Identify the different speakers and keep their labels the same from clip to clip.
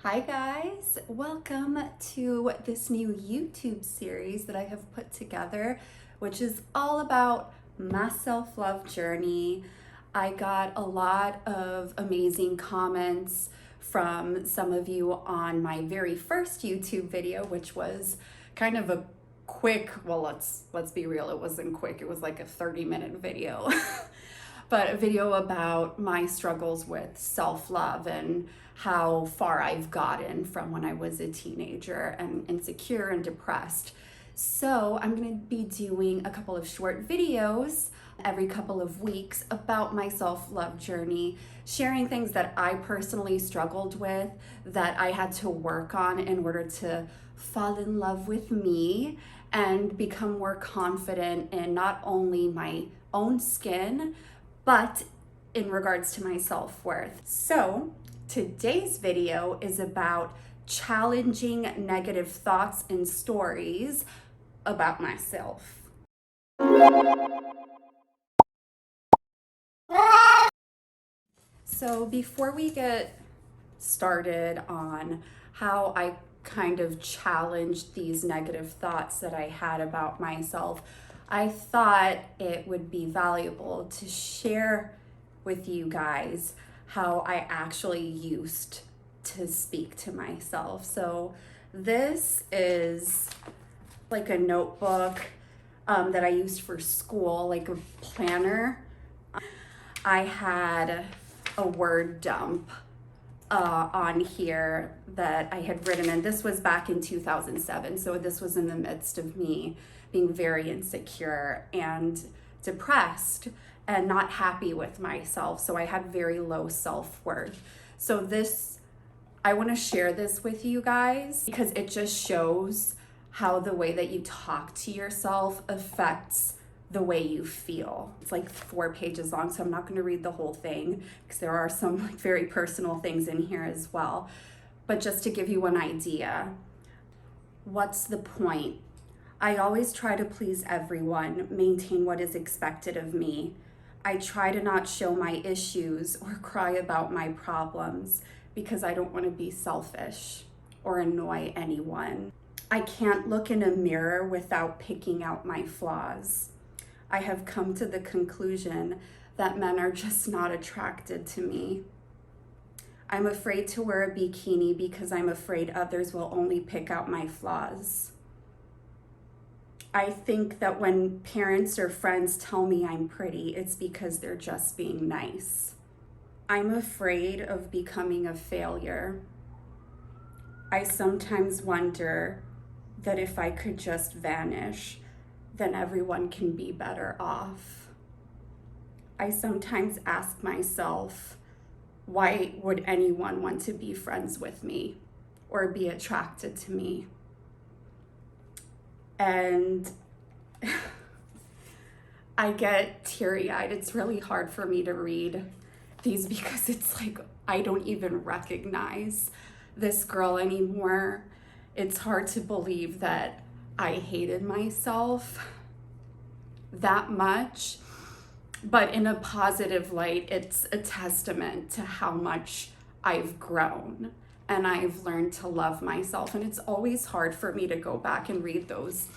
Speaker 1: Hi guys, welcome to this new YouTube series that I have put together, which is all about my self-love journey. I got a lot of amazing comments from some of you on my very first YouTube video, which was kind of a quick, well, let's be real, it wasn't quick, it was like a 30-minute video. But a video about my struggles with self-love and how far I've gotten from when I was a teenager and insecure and depressed. So I'm going to be doing a couple of short videos every couple of weeks about my self-love journey, sharing things that I personally struggled with, that I had to work on in order to fall in love with me and become more confident in not only my own skin, but in regards to my self-worth. So today's video is about challenging negative thoughts and stories about myself. So before we get started on how I kind of challenged these negative thoughts that I had about myself, I thought it would be valuable to share with you guys how I actually used to speak to myself. So this is like a notebook that I used for school, like a planner. I had a word dump on here that I had written, and this was back in 2007. So this was in the midst of me being very insecure and depressed and not happy with myself. So I had very low self-worth. So this, I want to share this with you guys because it just shows how the way that you talk to yourself affects the way you feel. It's like 4 pages long, so I'm not going to read the whole thing because there are some like very personal things in here as well. But just to give you an idea, what's the point? I always try to please everyone, maintain what is expected of me. I try to not show my issues or cry about my problems because I don't want to be selfish or annoy anyone. I can't look in a mirror without picking out my flaws. I have come to the conclusion that men are just not attracted to me. I'm afraid to wear a bikini because I'm afraid others will only pick out my flaws. I think that when parents or friends tell me I'm pretty, it's because they're just being nice. I'm afraid of becoming a failure. I sometimes wonder that if I could just vanish, then everyone can be better off. I sometimes ask myself, why would anyone want to be friends with me or be attracted to me? And I get teary-eyed. It's really hard for me to read these because it's like I don't even recognize this girl anymore. It's hard to believe that I hated myself that much, but in a positive light, it's a testament to how much I've grown and I've learned to love myself. And it's always hard for me to go back and read those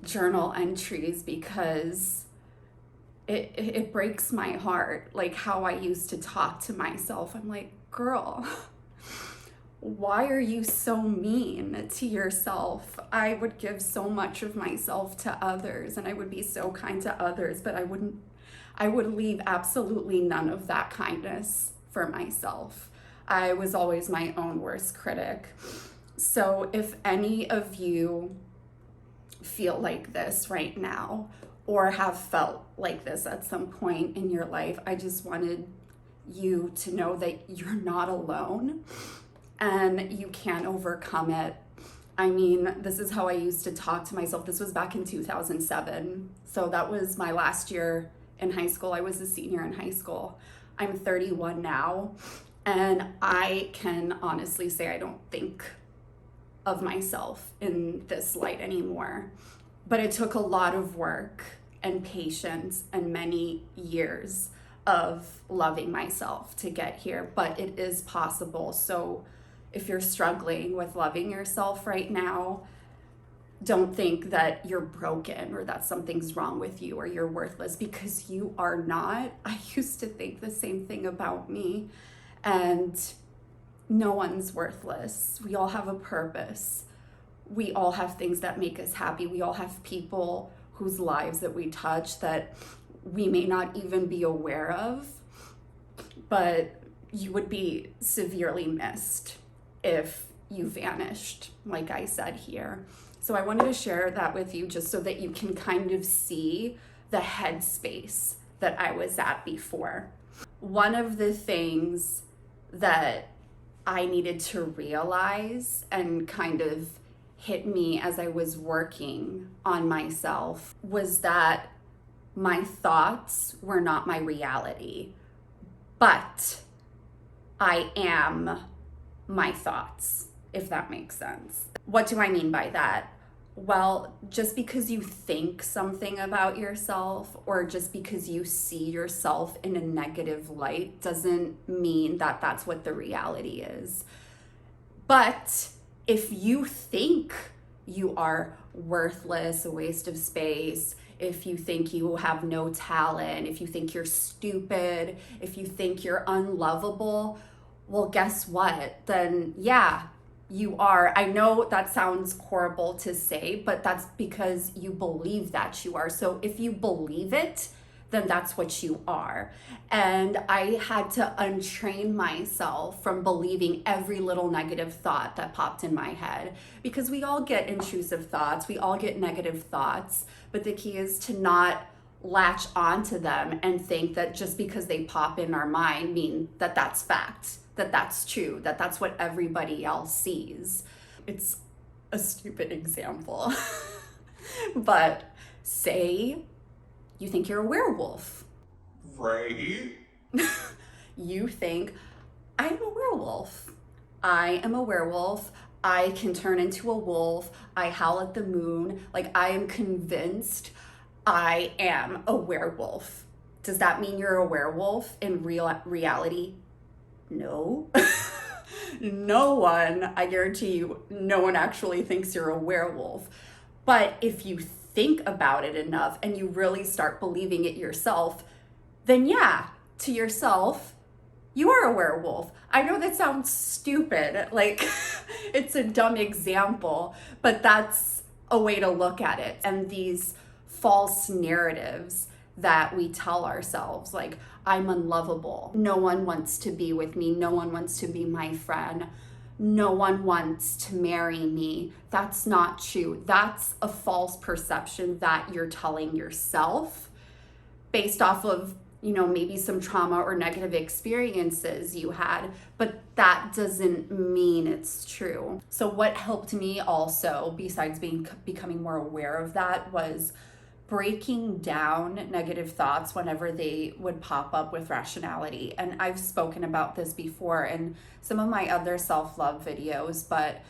Speaker 1: journal entries because it breaks my heart, like how I used to talk to myself. I'm like, girl, why are you so mean to yourself? I would give so much of myself to others and I would be so kind to others, but I would leave absolutely none of that kindness for myself. I was always my own worst critic. So if any of you feel like this right now or have felt like this at some point in your life, I just wanted you to know that you're not alone and you can overcome it. I mean, this is how I used to talk to myself. This was back in 2007. So that was my last year in high school. I was a senior in high school. I'm 31 now, and I can honestly say I don't think of myself in this light anymore. But it took a lot of work and patience and many years of loving myself to get here, but it is possible. So If you're struggling with loving yourself right now, don't think that you're broken or that something's wrong with you or you're worthless, because you are not. I used to think the same thing about me, and no one's worthless. We all have a purpose. We all have things that make us happy. We all have people whose lives that we touch that we may not even be aware of, but you would be severely missed if you vanished, like I said here. So I wanted to share that with you just so that you can kind of see the headspace that I was at before. One of the things that I needed to realize and kind of hit me as I was working on myself was that my thoughts were not my reality, but I am my thoughts, if that makes sense. What do I mean by that? Well, just because you think something about yourself or just because you see yourself in a negative light doesn't mean that that's what the reality is. But if you think you are worthless, a waste of space, if you think you have no talent, if you think you're stupid, if you think you're unlovable, well, guess what? Then yeah, you are. I know that sounds horrible to say, but that's because you believe that you are. So if you believe it, then that's what you are. And I had to untrain myself from believing every little negative thought that popped in my head, because we all get intrusive thoughts, we all get negative thoughts, but the key is to not latch onto them and think that just because they pop in our mind mean that that's fact, that that's true, that that's what everybody else sees. It's a stupid example, but say you think you're a werewolf.
Speaker 2: Right?
Speaker 1: You think, I'm a werewolf. I am a werewolf. I can turn into a wolf. I howl at the moon. Like, I am convinced I am a werewolf. Does that mean you're a werewolf in reality? No. No one, I guarantee you, no one actually thinks you're a werewolf. But if you think about it enough and you really start believing it yourself, then yeah, to yourself, you are a werewolf. I know that sounds stupid, like it's a dumb example, but that's a way to look at it. And these false narratives that we tell ourselves, like, I'm unlovable, no one wants to be with me, no one wants to be my friend, no one wants to marry me. That's not true. That's a false perception that you're telling yourself based off of, maybe some trauma or negative experiences you had, but that doesn't mean it's true. So what helped me also, besides becoming more aware of that, was breaking down negative thoughts whenever they would pop up with rationality. And I've spoken about this before in some of my other self-love videos, but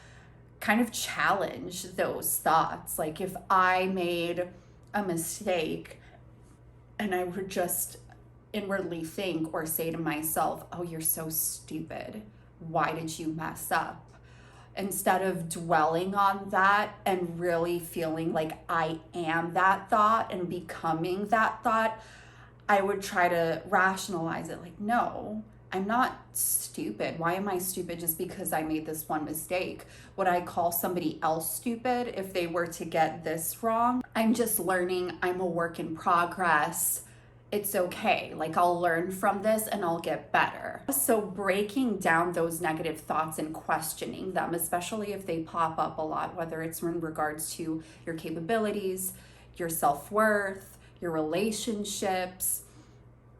Speaker 1: kind of challenge those thoughts. Like, if I made a mistake and I would just inwardly think or say to myself, oh, you're so stupid, why did you mess up? Instead of dwelling on that and really feeling like I am that thought and becoming that thought, I would try to rationalize it. Like, no, I'm not stupid. Why am I stupid just because I made this one mistake? Would I call somebody else stupid if they were to get this wrong? I'm just learning. I'm a work in progress. It's okay. Like, I'll learn from this and I'll get better. So breaking down those negative thoughts and questioning them, especially if they pop up a lot, whether it's in regards to your capabilities, your self-worth, your relationships,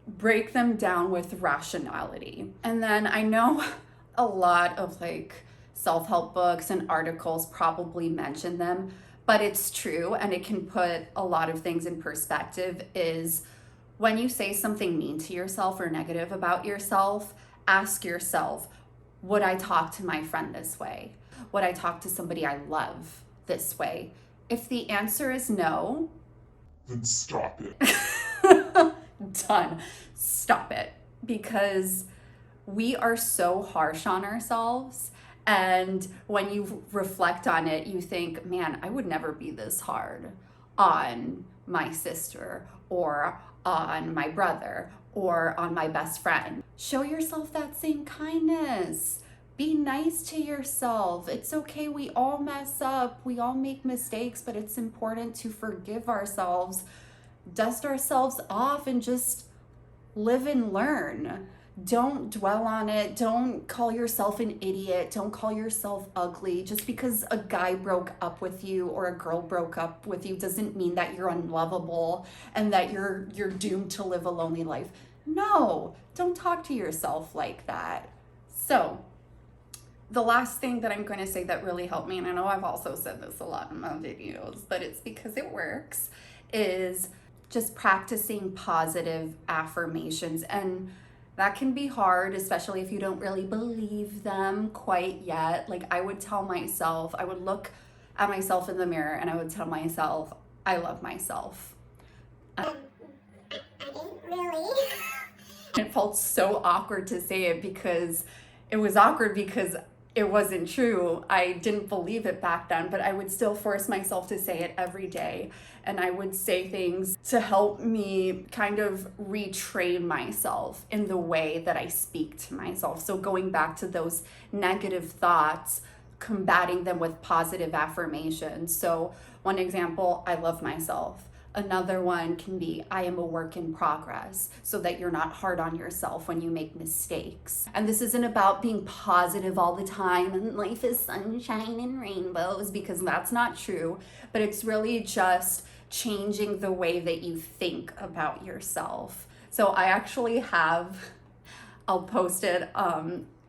Speaker 1: break them down with rationality. And then I know a lot of self-help books and articles probably mention them, but it's true, and it can put a lot of things in perspective. Is when you say something mean to yourself or negative about yourself, ask yourself, would I talk to my friend this way? Would I talk to somebody I love this way? If the answer is no,
Speaker 2: Then stop it.
Speaker 1: done. Stop it. Because we are so harsh on ourselves, And when you reflect on it, you think, man, I would never be this hard on my sister or on my brother or on my best friend. Show yourself that same kindness. Be nice to yourself. It's okay. We all mess up. We all make mistakes, but it's important to forgive ourselves, dust ourselves off, and just live and learn. Don't dwell on it. Don't call yourself an idiot. Don't call yourself ugly. Just because a guy broke up with you or a girl broke up with you doesn't mean that you're unlovable and that you're doomed to live a lonely life. No, don't talk to yourself like that. So, the last thing that I'm going to say that really helped me, and I know I've also said this a lot in my videos, but it's because it works, is just practicing positive affirmations. And that can be hard, especially if you don't really believe them quite yet. Like I would tell myself, I would look at myself in the mirror and I would tell myself, I love myself.
Speaker 3: I didn't really.
Speaker 1: It felt so awkward to say it because it was awkward because it wasn't true. I didn't believe it back then, but I would still force myself to say it every day. And I would say things to help me kind of retrain myself in the way that I speak to myself. So going back to those negative thoughts, combating them with positive affirmations. So one example, I love myself. Another one can be, I am a work in progress, so that you're not hard on yourself when you make mistakes. And this isn't about being positive all the time and life is sunshine and rainbows, because that's not true, but it's really just changing the way that you think about yourself. So I actually have, I'll post it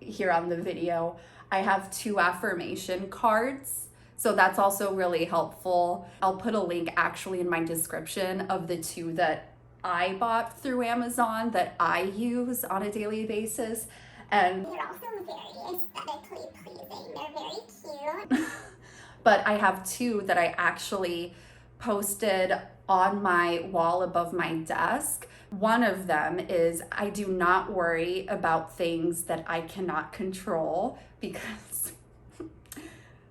Speaker 1: here on the video, I have 2 affirmation cards. So that's also really helpful. I'll put a link actually in my description of the 2 that I bought through Amazon that I use on a daily basis. And
Speaker 3: They're also very aesthetically pleasing. They're very cute.
Speaker 1: but I have 2 that I actually posted on my wall above my desk. One of them is, I do not worry about things that I cannot control, because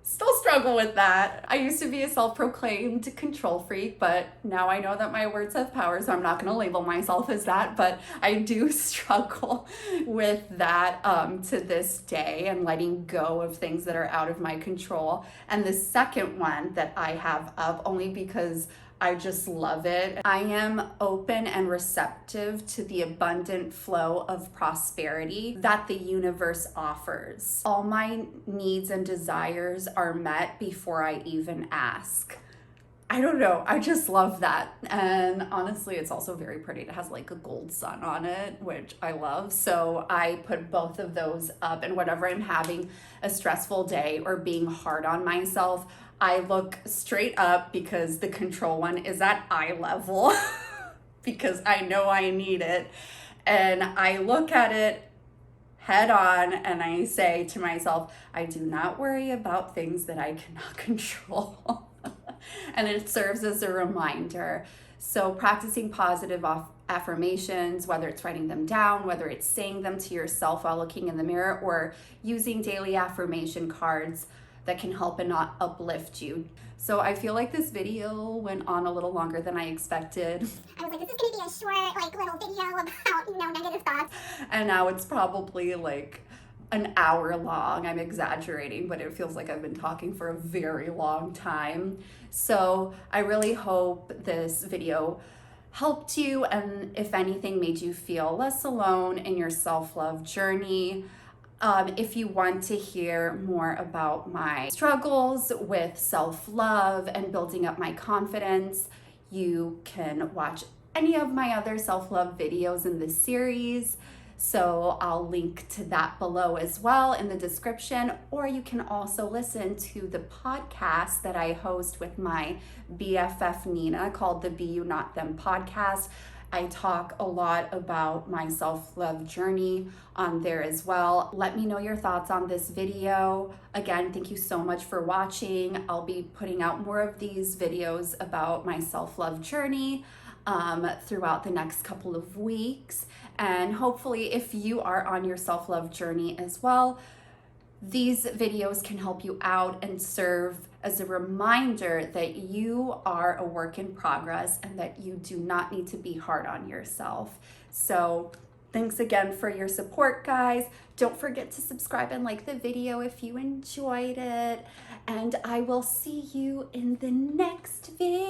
Speaker 1: still struggle with that. I used to be a self-proclaimed control freak, but now I know that my words have power, so I'm not going to label myself as that, but I do struggle with that to this day, and letting go of things that are out of my control. And the second one that I have up, only because I just love it, I am open and receptive to the abundant flow of prosperity that the universe offers. All my needs and desires are met before I even ask. I don't know, I just love that. And honestly, it's also very pretty. It has like a gold sun on it, which I love. So I put both of those up, and whenever I'm having a stressful day or being hard on myself, I look straight up, because the control one is at eye level because I know I need it. And I look at it head on and I say to myself, I do not worry about things that I cannot control. And it serves as a reminder. So practicing positive affirmations, whether it's writing them down, whether it's saying them to yourself while looking in the mirror, or using daily affirmation cards that can help and not uplift you. So I feel like this video went on a little longer than I expected.
Speaker 3: I was like, this is gonna be a short, little video about, negative thoughts.
Speaker 1: And now it's probably like an hour long. I'm exaggerating, but it feels like I've been talking for a very long time. So I really hope this video helped you, and if anything, made you feel less alone in your self-love journey. If you want to hear more about my struggles with self-love and building up my confidence, you can watch any of my other self-love videos in this series. So I'll link to that below as well in the description, or you can also listen to the podcast that I host with my BFF Nina called the Be You Not Them podcast. I talk a lot about my self-love journey on there as well. Let me know your thoughts on this video. Again, thank you so much for watching. I'll be putting out more of these videos about my self-love journey throughout the next couple of weeks. And hopefully, if you are on your self-love journey as well, these videos can help you out and serve as a reminder that you are a work in progress and that you do not need to be hard on yourself. So thanks again for your support, guys. Don't forget to subscribe and like the video if you enjoyed it. And I will see you in the next video.